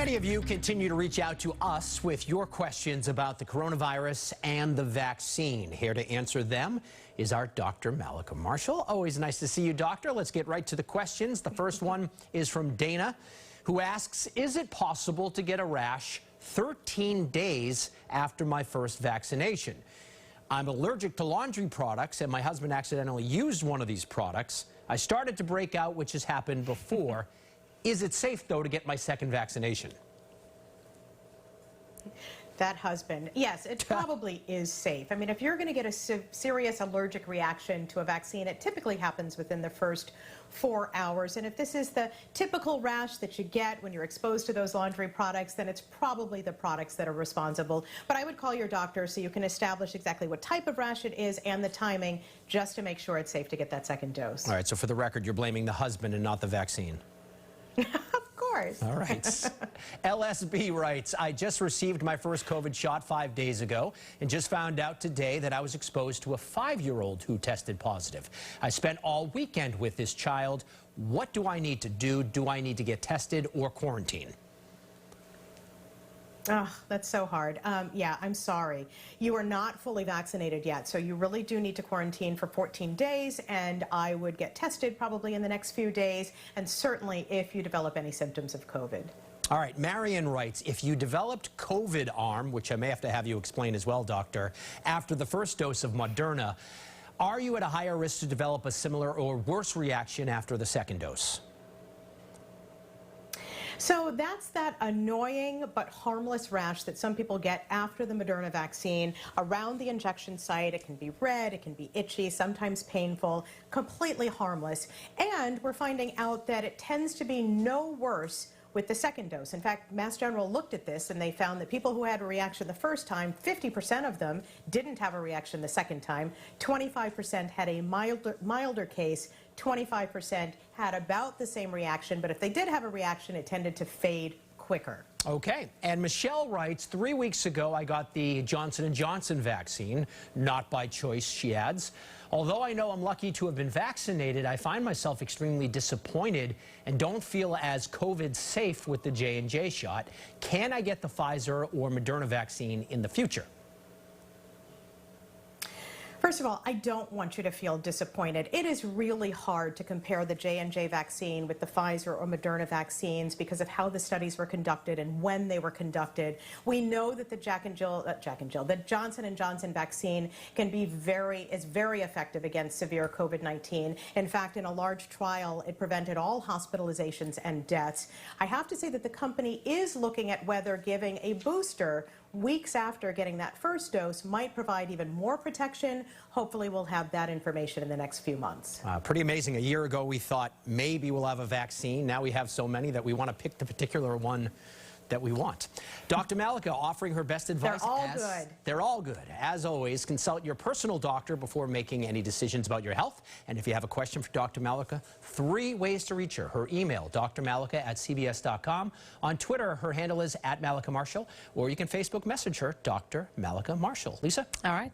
Many of you continue to reach out to us with your questions about the coronavirus and the vaccine. Here to answer them is our Dr. Mallika Marshall. Always nice to see you, doctor. Let's get right to the questions. The first one is from Dana, who asks, is it possible to get a rash 13 days after my first vaccination? I'm allergic to laundry products, and my husband accidentally used one of these products. I started to break out, which has happened before. Is it safe, though, to get my second vaccination? That husband, yes, it probably is safe. I mean, if you're going to get a serious allergic reaction to a vaccine, it typically happens within the first 4 hours. And if this is the typical rash that you get when you're exposed to those laundry products, then it's probably the products that are responsible. But I would call your doctor so you can establish exactly what type of rash it is and the timing, just to make sure it's safe to get that second dose. All right, so for the record, you're blaming the husband and not the vaccine. Of course. All right. LSB writes, I just received my first COVID shot 5 days ago and just found out today that I was exposed to a 5-year-old who tested positive. I spent all weekend with this child. What do I need to do? Do I need to get tested or quarantine? Oh, that's so hard. Yeah, I'm sorry. You are not fully vaccinated yet, so you really do need to quarantine for 14 days, and I would get tested probably in the next few days, and certainly if you develop any symptoms of COVID. All right, Marion writes, if you developed COVID arm, which I may have you explain as well, doctor, after the first dose of Moderna, are you at a higher risk to develop a similar or worse reaction after the second dose? So that's that annoying but harmless rash that some people get after the Moderna vaccine around the injection site. It can be red, it can be itchy, sometimes painful, completely harmless. And we're finding out that it tends to be no worse with the second dose. In fact, Mass General looked at this and they found that people who had a reaction the first time, 50% of them didn't have a reaction the second time, 25% had a milder case, 25% had about the same reaction, but if they did have a reaction, it tended to fade quicker. Okay, and Michelle writes, 3 weeks ago I got the Johnson & Johnson vaccine, not by choice, she adds. Although I know I'm lucky to have been vaccinated, I find myself extremely disappointed and don't feel as COVID safe with the J&J shot. Can I get the Pfizer or Moderna vaccine in the future? First of all, I don't want you to feel disappointed. It is really hard to compare the J&J vaccine with the Pfizer or Moderna vaccines because of how the studies were conducted and when they were conducted. We know that the the Johnson & Johnson vaccine is very effective against severe COVID-19. In fact, in a large trial, it prevented all hospitalizations and deaths. I have to say that the company is looking at whether giving a booster weeks after getting that first dose might provide even more protection. Hopefully we'll have that information in the next few months. Pretty amazing. A year ago we thought maybe we'll have a vaccine. Now we have so many that we want to pick the particular one that we want. Dr. Mallika offering her best advice. They're all good. They're all good. As always, consult your personal doctor before making any decisions about your health. And if you have a question for Dr. Mallika, 3 ways to reach her. Her email, drmallika@cbs.com. On Twitter, her handle is @Mallika Marshall. Or you can Facebook message her, Dr. Mallika Marshall. Lisa? All right.